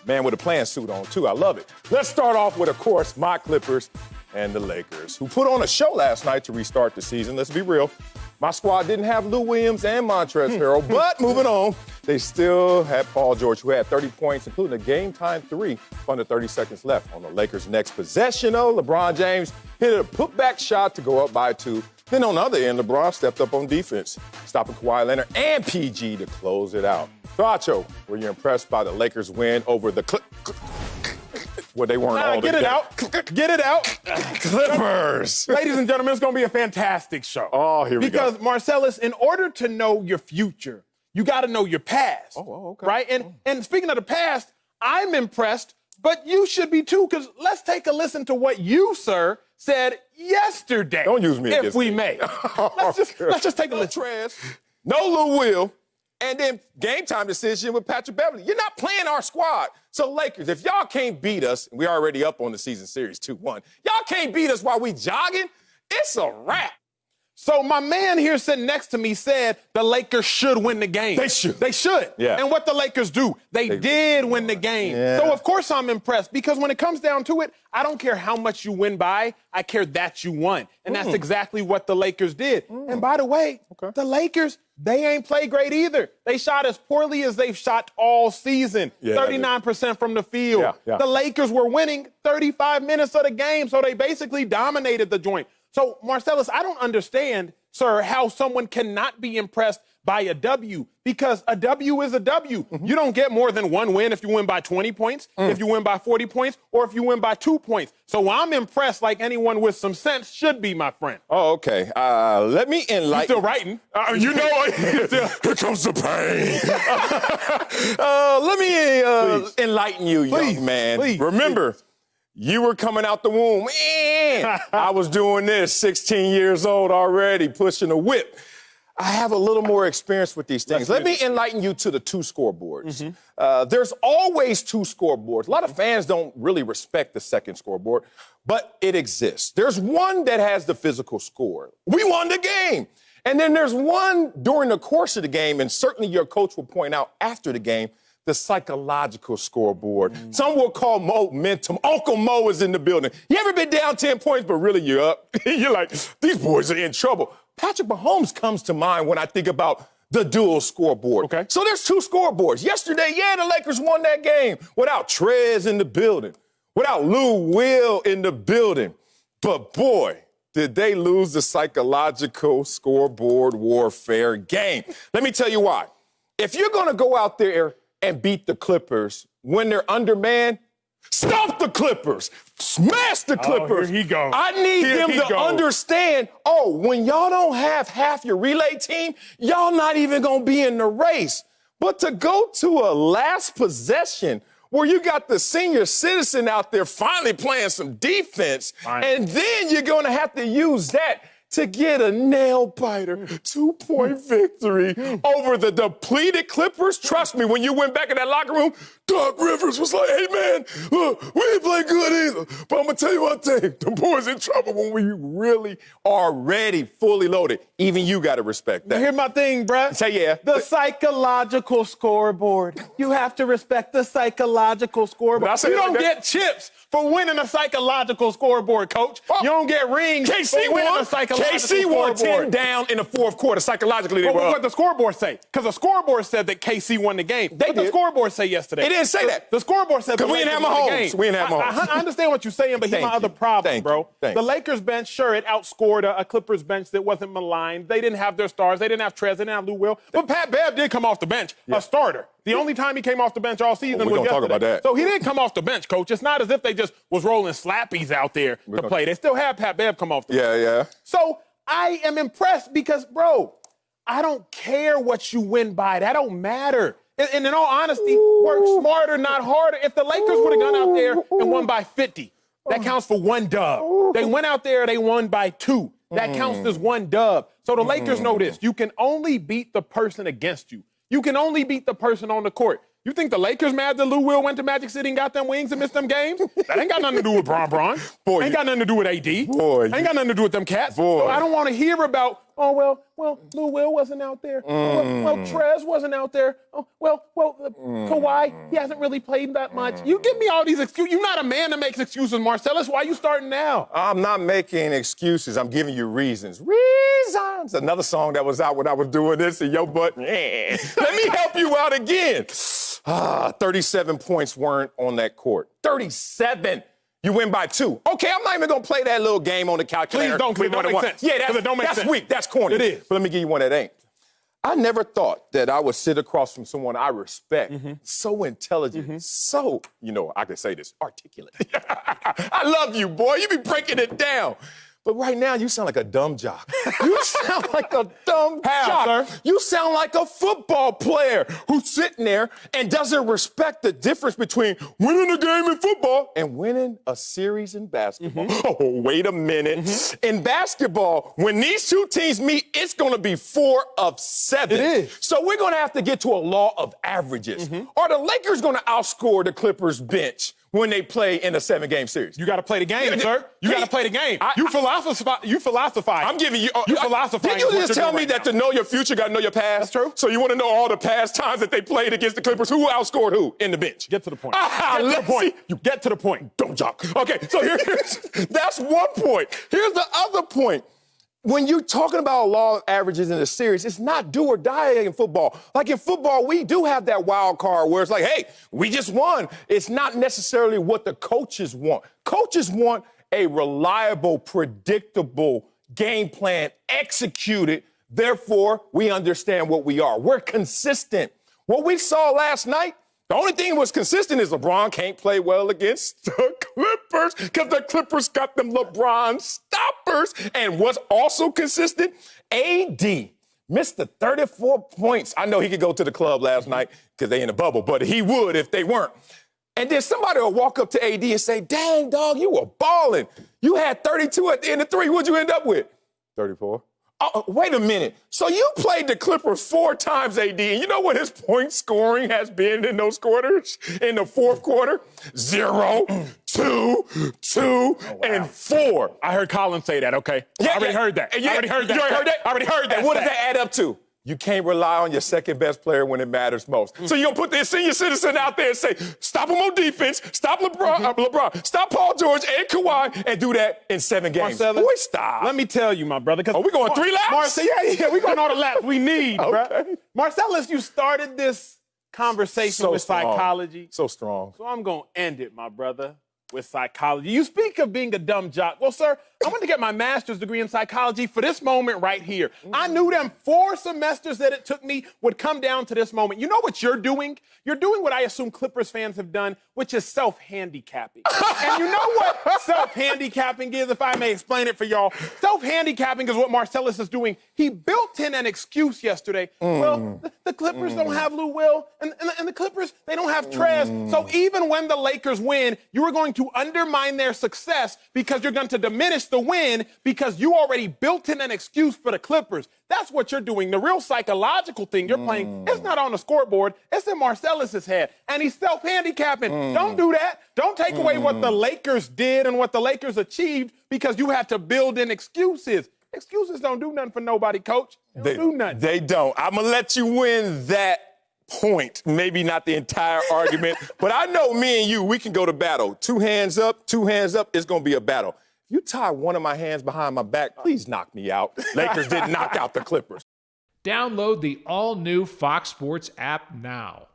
Man with a playing suit on, too. I love it. Let's start off with, of course, my Clippers and the Lakers, who put on a show last night to restart the season. Let's be real. My squad didn't have Lou Williams and Montrezl Harrell, but moving on, they still had Paul George, who had 30 points, including a game-time three under 30 seconds left. On the Lakers' next possession, LeBron James hit a putback shot to go up by 2. Then on the other end, LeBron stepped up on defense, stopping Kawhi Leonard and PG to close it out. So, Acho, were you impressed by the Lakers' win over the Well, they weren't all Get it out. Get it out. Clippers. Ladies and gentlemen, it's going to be a fantastic show. Oh, here we go. Because, Marcellus, in order to know your future, you got to know your past. Oh, okay. Right? And speaking of the past, I'm impressed, but you should be too, because let's take a listen to what you, sir, said yesterday. Don't use me if we may. Let's just take a listen. No Lou Will. And then game time decision with Patrick Beverly. You're not playing our squad. So, Lakers, if y'all can't beat us, and we're already up on the season series 2-1, y'all can't beat us while we jogging, it's a wrap. So my man here sitting next to me said the Lakers should win the game. They should. They should. Yeah. And what the Lakers do, they did win the game. Yeah. So, of course, I'm impressed because when it comes down to it, I don't care how much you win by. I care that you won. And that's exactly what the Lakers did. And by the way, the Lakers, they ain't played great either. They shot as poorly as they've shot all season, 39% from the field. Yeah. The Lakers were winning 35 minutes of the game, so they basically dominated the joint. So, Marcellus, I don't understand, sir, how someone cannot be impressed by a W, because a W is a W. You don't get more than one win if you win by 20 points, if you win by 40 points, or if you win by 2 points. So I'm impressed like anyone with some sense should be, my friend. Oh, okay. Let me enlighten. You still writing? You know it. Here comes the pain. Let me enlighten you, young man. Please. Remember, you were coming out the womb. I was doing this, 16 years old already, pushing a whip. I have a little more experience with these things. Let me enlighten you to the 2 scoreboards. There's always 2 scoreboards. A lot of fans don't really respect the second scoreboard, but it exists. There's one that has the physical score. We won the game. And then there's one during the course of the game, and certainly your coach will point out after the game, the psychological scoreboard. Some will call momentum. Uncle Mo is in the building. You ever been down 10 points, but really you're up? You're like, these boys are in trouble. Patrick Mahomes comes to mind when I think about the dual scoreboard. Okay. So there's 2 scoreboards. Yesterday, the Lakers won that game without Trez in the building, without Lou Will in the building. But boy, did they lose the psychological scoreboard warfare game. Let me tell you why. If you're going to go out there and beat the Clippers when they're undermanned, stop the Clippers. Smash the Clippers. Here he goes. I need them to understand, when y'all don't have half your relay team, y'all not even going to be in the race. But to go to a last possession where you got the senior citizen out there finally playing some defense, and then you're going to have to use that to get a nail-biter 2-point victory over the depleted Clippers. Trust me, when you went back in that locker room, Doc Rivers was like, hey, man, look, we ain't play good either. But I'm going to tell you one thing, the boys in trouble when we really are ready, fully loaded. Even you got to respect that. Here's my thing, bruh. Say The psychological scoreboard. You have to respect the psychological scoreboard. You don't get chips for winning a psychological scoreboard, coach. You don't get rings for winning a psychological scoreboard. KC won 10 down in the fourth quarter. Psychologically, they were up. What the scoreboard say? Because the scoreboard said that KC won the game. What did the scoreboard say yesterday? It didn't say that. The scoreboard said because we didn't have Mahomes. We didn't have Mahomes. I understand what you're saying, but here's my other problem, bro. The Lakers bench, sure, it outscored a Clippers bench that wasn't maligned. They didn't have their stars. They didn't have Trez. They didn't have Lou Will. But Pat Bev did come off the bench, a starter. The only time he came off the bench all season was yesterday. Talk about that. So he didn't come off the bench, coach. It's not as if they just was rolling slappies out there to play. They still had Pat Bev come off the bench. Yeah. So I am impressed because, bro, I don't care what you win by. That don't matter. And in all honesty, work smarter, not harder. If the Lakers would have gone out there and won by 50, that counts for 1 dub. They went out there, they won by 2. That counts as 1 dub. So the Lakers know this. You can only beat the person against you. You can only beat the person on the court. You think the Lakers mad that Lou Will went to Magic City and got them wings and missed them games? That ain't got nothing to do with Bron. Ain't got nothing to do with AD. Ain't got nothing to do with them cats. So I don't want to hear about Lou Will wasn't out there. Well, Trez wasn't out there. Kawhi, he hasn't really played that much. You give me all these excuses. You're not a man that makes excuses, Marcellus. Why are you starting now? I'm not making excuses. I'm giving you reasons. Reasons. Another song that was out when I was doing this in your butt. Let me help you out again. 37 points weren't on that court. 37. You win by 2. Okay, I'm not even going to play that little game on the calculator. Please don't, because it don't make sense. Yeah, that's weak. That's corny. It is. But let me give you one that ain't. I never thought that I would sit across from someone I respect, so intelligent, so, I can say this, articulate. I love you, boy. You be breaking it down. But right now, you sound like a dumb jock. You sound like a dumb jock. Sir? You sound like a football player who's sitting there and doesn't respect the difference between winning a game in football and winning a series in basketball. Oh, wait a minute. In basketball, when these two teams meet, it's going to be 4 of 7. It is. So we're going to have to get to a law of averages. Are the Lakers going to outscore the Clippers bench when they play in a 7-game series? You got to play the game, sir. You got to play the game. You philosophize. I'm giving you. You philosophize. Did you just tell me that to know your future, got to know your past? That's true. So you want to know all the past times that they played against the Clippers? Who outscored who in the bench? Get to the point. You get to the point. Don't jock. Okay, so that's one point. Here's the other point. When you're talking about law of averages in a series, it's not do or die in football. Like in football, we do have that wild card where it's like, hey, we just won. It's not necessarily what the coaches want. Coaches want a reliable, predictable game plan executed. Therefore, we understand what we are. We're consistent. What we saw last night, the only thing that was consistent is LeBron can't play well against the Clippers because the Clippers got them LeBron stoppers. And what's also consistent, AD missed the 34 points. I know he could go to the club last night because they in a bubble, but he would if they weren't. And then somebody will walk up to AD and say, dang, dog, you were balling. You had 32 at the end of 3. What'd you end up with? 34. Oh, wait a minute. So you played the Clippers 4 times, AD, and you know what his point scoring has been in those quarters? In the fourth quarter? 0, 2, 2, and 4. I heard Colin say that, okay? Yeah, I already heard that. Yeah, I already heard that. You already heard that? I already heard that. And what does that add up to? You can't rely on your second best player when it matters most. So you're going to put the senior citizen out there and say, stop him on defense, stop LeBron, stop Paul George and Kawhi, and do that in 7 games. Marcellus, Boy, stop. Let me tell you, my brother. Are we going 3 laps? Yeah, we're going all the laps we need, Okay. bro. Marcellus, you started this conversation with psychology. So strong. So I'm going to end it, my brother, with psychology. You speak of being a dumb jock. Well, sir, I went to get my master's degree in psychology for this moment right here. I knew them 4 semesters that it took me would come down to this moment. You know what you're doing? You're doing what I assume Clippers fans have done, which is self-handicapping. And you know what self-handicapping is, if I may explain it for y'all? Self-handicapping is what Marcellus is doing. He built in an excuse yesterday. Well, the Clippers don't have Lou Will, and the Clippers, they don't have Trez. So even when the Lakers win, you are going to undermine their success because you're going to diminish the win because you already built in an excuse for the Clippers. That's what you're doing. The real psychological thing you're playing, it's not on the scoreboard. It's in Marcellus's head. And he's self-handicapping. Don't do that. Don't take away what the Lakers did and what the Lakers achieved because you had to build in excuses. Excuses don't do nothing for nobody, coach. They don't do nothing. They don't. I'm going to let you win that point. Maybe not the entire argument, but I know me and you, we can go to battle. 2 hands up, it's going to be a battle. You tie one of my hands behind my back, please knock me out. Lakers didn't knock out the Clippers. Download the all-new Fox Sports app now.